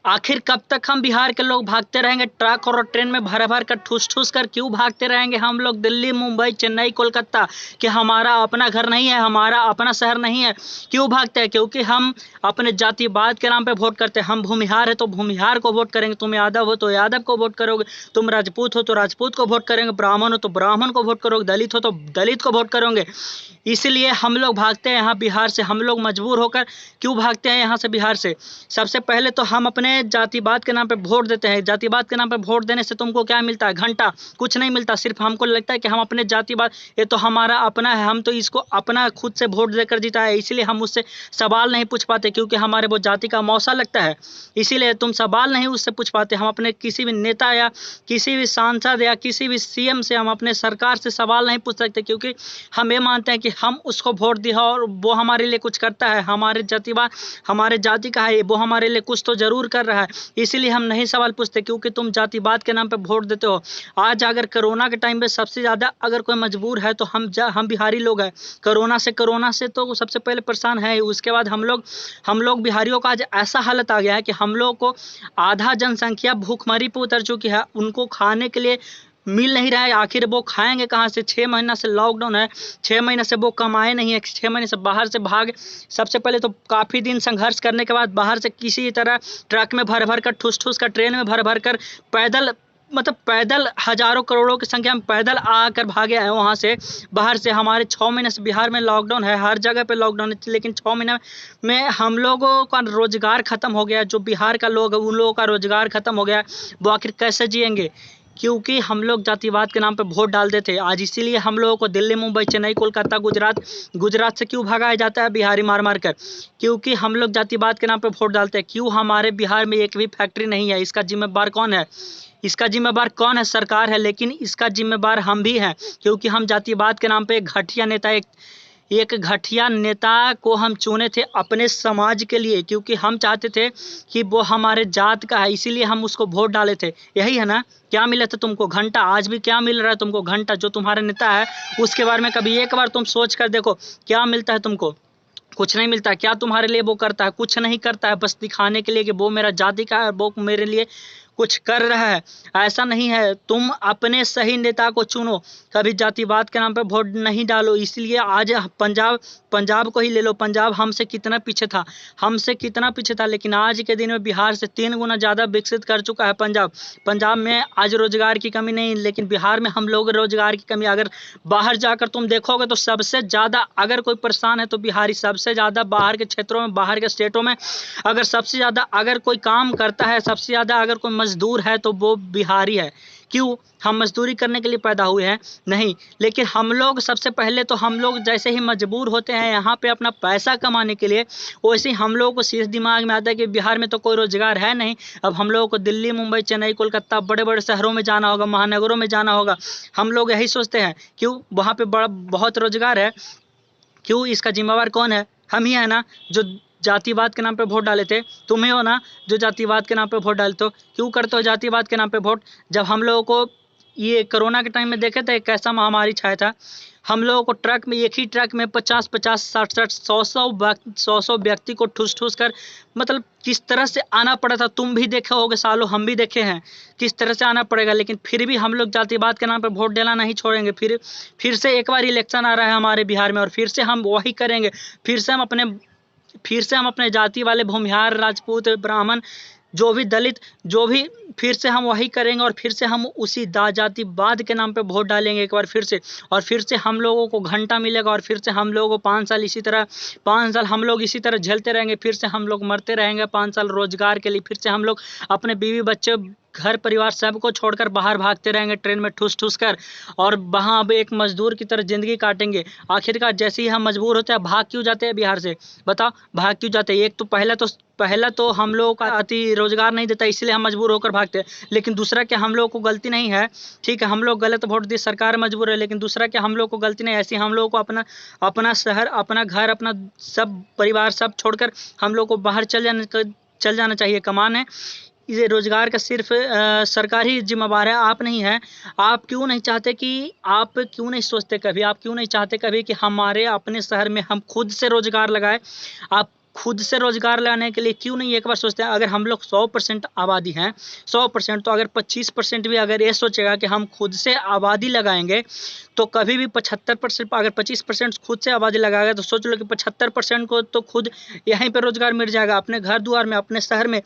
आखिर कब तक हम बिहार के लोग भागते रहेंगे ट्रक और ट्रेन में भर भर कर ठूस ठूस कर? क्यों भागते रहेंगे हम लोग दिल्ली, मुंबई, चेन्नई, कोलकाता कि हमारा अपना घर नहीं है, हमारा अपना शहर नहीं है? क्यों भागते हैं? क्योंकि हम अपने जातिवाद के नाम पे वोट करते हैं। हम भूमिहार है तो भूमिहार को वोट करेंगे, तुम यादव हो तो यादव को वोट करोगे, तुम राजपूत हो तो राजपूत को वोट करेंगे, ब्राह्मण हो तो ब्राह्मण को वोट करोगे, दलित हो तो दलित को वोट करोगे। इसलिए हम लोग भागते हैं यहाँ बिहार से। हम लोग मजबूर होकर क्यों भागते हैं यहाँ से बिहार से? सबसे पहले तो हम अपने जातिवाद के नाम पे वोट देते हैं। जातिवाद के नाम पे वोट देने से तुमको क्या मिलता है? घंटा, कुछ नहीं मिलता। सिर्फ हमको लगता है कि हम अपने जातिवाद, ये तो हमारा अपना है, हम तो इसको अपना खुद से वोट देकर जीता है, इसलिए हम उससे सवाल नहीं पूछ पाते क्योंकि हमारे वो जाति का मौसा लगता है। इसीलिए तुम सवाल नहीं उससे पूछ पाते। हम अपने किसी भी नेता या किसी भी सांसद या किसी भी सीएम से, हम अपने सरकार से सवाल नहीं पूछ सकते क्योंकि हम ये मानते हैं कि हम उसको वोट दिया और वो हमारे लिए कुछ करता है, हमारे जातिवाद, हमारे जाति का है, वो हमारे लिए कुछ तो जरूर कर रहा है। इसीलिए हम नहीं सवाल पूछते क्योंकि तुम जातिवाद के नाम पे वोट देते हो। आज अगर कोरोना के टाइम पे सबसे ज़्यादा अगर कोई मजबूर है तो हम बिहारी लोग हैं। कोरोना से तो सबसे पहले परेशान है, उसके बाद हम लोग बिहारियों का आज ऐसा हालत आ गया है कि हम लोग को आधा जनसंख्या भूखमरी पे उतर चुकी है। उनको खाने के लिए मिल नहीं रहा है, आखिर वो खाएंगे कहाँ से? 6 महीना से लॉकडाउन है, 6 महीने से वो कमाए नहीं है, 6 महीने से बाहर से भाग, सबसे पहले तो काफ़ी दिन संघर्ष करने के बाद बाहर से किसी तरह ट्रक में भर भर कर, ठूस ठूस कर, ट्रेन में भर भर कर, पैदल, मतलब पैदल हजारों करोड़ों की संख्या में पैदल आकर भागे हैं वहाँ से बाहर से। हमारे 6 महीने से बिहार में लॉकडाउन है, हर जगह पे लॉकडाउन है, लेकिन 6 महीने में हम लोगों का रोजगार खत्म हो गया। जो बिहार का लोग है उन लोगों का रोजगार खत्म हो गया, वो आखिर कैसे जिएंगे? क्योंकि हम लोग जातिवाद के नाम पे वोट डालते थे। आज इसीलिए हम लोगों को दिल्ली, मुंबई, चेन्नई, कोलकाता, गुजरात से क्यों भगाया जाता है बिहारी मार मार कर? क्योंकि हम लोग जातिवाद के नाम पे वोट डालते हैं। क्यों हमारे बिहार में एक भी फैक्ट्री नहीं है? इसका जिम्मेदार कौन है? इसका जिम्मेदार कौन है? सरकार है, लेकिन इसका जिम्मेदार हम भी हैं क्योंकि हम जातिवाद के नाम पे एक घटिया नेता को हम चुने थे अपने समाज के लिए, क्योंकि हम चाहते थे कि वो हमारे जात का है, इसीलिए हम उसको वोट डाले थे। यही है ना? क्या मिला था तुमको? घंटा। आज भी क्या मिल रहा है तुमको? घंटा। जो तुम्हारा नेता है उसके बारे में कभी एक बार तुम सोच कर देखो, क्या मिलता है तुमको? कुछ नहीं मिलता। क्या तुम्हारे लिए वो करता है? कुछ नहीं करता है, बस दिखाने के लिए कि वो मेरा जाति का है, वो मेरे लिए कुछ कर रहा है। ऐसा नहीं है। तुम अपने सही नेता को चुनो, कभी जातिवाद के नाम पे वोट नहीं डालो। इसलिए आज पंजाब को ही ले लो। पंजाब हमसे कितना पीछे था, लेकिन आज के दिन में बिहार से 3 गुना ज़्यादा विकसित कर चुका है पंजाब। पंजाब में आज रोजगार की कमी नहीं, लेकिन बिहार में हम लोग रोजगार की कमी। अगर बाहर जाकर तुम देखोगे तो सबसे ज़्यादा अगर कोई परेशान है तो बिहारी सबसे ज़्यादा। बाहर के क्षेत्रों में, बाहर के स्टेटों में अगर सबसे ज़्यादा अगर कोई काम करता है, सबसे ज़्यादा अगर कोई मजदूर है तो वो बिहारी है। क्यों? हम मजदूरी करने के लिए पैदा हुए हैं? नहीं। लेकिन हम लोग सबसे पहले तो हम लोग जैसे ही मजबूर होते हैं यहाँ पे अपना पैसा कमाने के लिए, वैसे ही हम लोगों को सीधे दिमाग में आता है कि बिहार में तो कोई रोजगार है नहीं, अब हम लोगों को दिल्ली, मुंबई, चेन्नई, कोलकाता, बड़े बड़े शहरों में जाना होगा, महानगरों में जाना होगा। हम लोग यही सोचते हैं। क्यों? वहाँ पे बहुत रोजगार है। क्यों? इसका जिम्मेवार कौन है? हम ही है ना, जो जातिवाद के नाम पे वोट डाले थे। तुम ही हो ना जो जातिवाद के नाम पे वोट डालते हो। क्यों करते हो जातिवाद के नाम पे वोट? जब हम लोगों को ये कोरोना के टाइम में देखे थे कैसा महामारी छाया था, हम लोगों को ट्रक में, एक ही ट्रक में 50-50, 60-60, 100-100 व्यक्ति को ठूस ठूस कर, मतलब किस तरह से आना पड़ा था। तुम भी देखे होगे सालों, हम भी देखे हैं किस तरह से आना पड़ेगा। लेकिन फिर भी हम लोग जातिवाद के नाम पे वोट देना नहीं छोड़ेंगे। फिर से एक बार इलेक्शन आ रहा है हमारे बिहार में और फिर से हम वही करेंगे। फिर से हम अपने जाति वाले भूमिहार, राजपूत, ब्राह्मण, जो भी दलित, जो भी, फिर से हम वही करेंगे और फिर से हम उसी जातिवाद के नाम पे वोट डालेंगे एक बार फिर से। और फिर से हम लोगों को घंटा मिलेगा और फिर से हम लोगों को 5 साल इसी तरह, 5 साल हम लोग इसी तरह झेलते रहेंगे। फिर से हम लोग मरते रहेंगे 5 साल रोजगार के लिए। फिर से हम लोग अपने बीवी बच्चे, घर परिवार सबको छोड़कर बाहर भागते रहेंगे ट्रेन में ठूस ठूस कर, और वहाँ अब एक मजदूर की तरह ज़िंदगी काटेंगे। आखिरकार जैसे ही हम मजबूर होते हैं, भाग क्यों जाते हैं बिहार से? बताओ, भाग क्यों जाते हैं? एक तो पहला तो हम लोगों का अति रोजगार नहीं देता, इसलिए हम मजबूर होकर भागते हैं। लेकिन दूसरा क्या, हम लोगों को गलती नहीं है? ठीक है, हम लोग गलत वोट दिए, सरकार मजबूर है, लेकिन दूसरा क्या, हम लोग को गलती नहीं है? ऐसी हम लोगों को अपना शहर, अपना घर, अपना सब परिवार सब छोड़कर हम लोग को बाहर चल जाना चाहिए कमाने। ये रोजगार का सिर्फ सरकार ही जिम्मेवार है, आप नहीं है। आप क्यों नहीं सोचते कभी, आप क्यों नहीं चाहते कभी कि हमारे अपने शहर में हम खुद से रोजगार लगाए? आप खुद से रोजगार लाने के लिए क्यों नहीं एक बार सोचते हैं? अगर हम लोग 100% आबादी हैं, 100%, तो अगर 25% भी अगर ये सोचेगा कि हम खुद से आबादी लगाएंगे, तो कभी भी 75%, अगर 25% खुद से आबादी लगाएगा तो सोच लो कि 75% को तो खुद यहीं पे रोजगार मिल जाएगा, अपने घर द्वार में, अपने शहर में,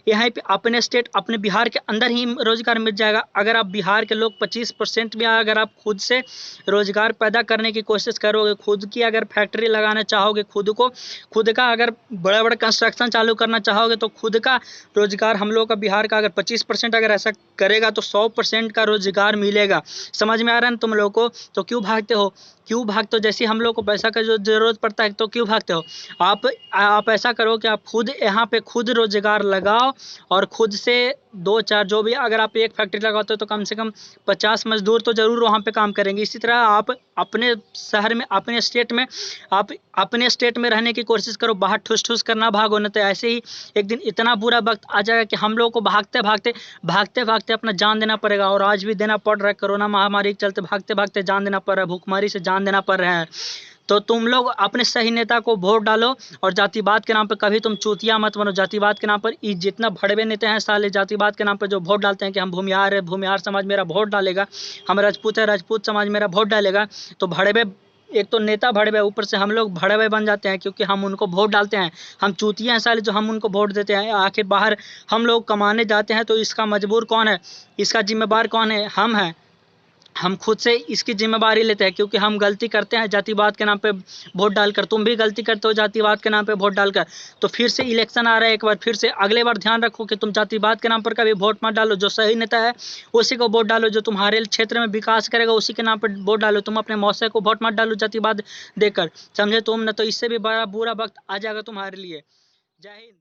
यहीं पे अपने स्टेट, अपने बिहार के अंदर ही रोजगार मिल जाएगा। अगर आप बिहार के लोग 25% भी अगर आप खुद से रोजगार पैदा करने की कोशिश करोगे, खुद की अगर फैक्ट्री लगाना चाहोगे, खुद का अगर बड़ा बड़ा कंस्ट्रक्शन चालू करना चाहोगे, तो खुद का रोजगार हम लोग का बिहार का अगर 25% अगर ऐसा करेगा तो 100% का रोजगार मिलेगा। समझ में आ रहा है ना तुम लोग को? तो क्यों भागते हो? क्यों भागते हो? जैसे हम लोग को पैसा का जो जरूरत पड़ता है तो क्यों भागते हो? आप ऐसा करो कि आप खुद यहाँ पे खुद रोजगार लगाओ, और खुद से 2-4 जो भी, अगर आप एक फैक्ट्री लगाते हो तो कम से कम 50 मजदूर तो जरूर वहाँ पे काम करेंगे। इसी तरह आप अपने शहर में, अपने स्टेट में, आप अपने स्टेट में रहने की कोशिश करो, बाहर ठूस ठूस कर ना भागो, न तो ऐसे ही एक दिन इतना बुरा वक्त आ जाएगा कि हम लोग को भागते भागते अपना जान देना पड़ेगा। और आज भी देना पड़ रहा है, कोरोना महामारी के चलते भागते भागते जान देना पड़ रहा है, भूखमरी से जान देना पड़ रहा है। तो तुम लोग अपने सही नेता को वोट डालो, और जातिवाद के नाम पर कभी तुम चूतिया मत बनो। जातिवाद के नाम पर ये जितना भड़वे नेता हैं साले, जातिवाद के नाम पर जो वोट डालते हैं कि हम भूमिहार है, भूमिहार समाज मेरा वोट डालेगा, हम राजपूत है, राजपूत समाज मेरा वोट डालेगा, तो भड़वे, एक तो नेता भड़वे, ऊपर से हम लोग भड़वे बन जाते हैं क्योंकि हम उनको वोट डालते हैं। हम चूतिया हैं साले जो हम उनको वोट देते हैं। आखिर बाहर हम लोग कमाने जाते हैं तो इसका मजबूर कौन है? इसका जिम्मेवार कौन है? हम हैं। हम खुद से इसकी जिम्मेवारी लेते हैं क्योंकि हम गलती करते हैं जातिवाद के नाम पे वोट डालकर। तुम भी गलती करते हो जातिवाद के नाम पे वोट डालकर। तो फिर से इलेक्शन आ रहा है, एक बार फिर से, अगले बार ध्यान रखो कि तुम जातिवाद के नाम पर कभी वोट मत डालो। जो सही नेता है उसी को वोट डालो, जो तुम्हारे क्षेत्र में विकास करेगा उसी के नाम पर वोट डालो। तुम अपने मौसे को वोट मत डालो जातिवाद देकर, समझे तुम? न तो इससे भी बड़ा बुरा वक्त आ जाएगा तुम्हारे लिए। जय हिंद।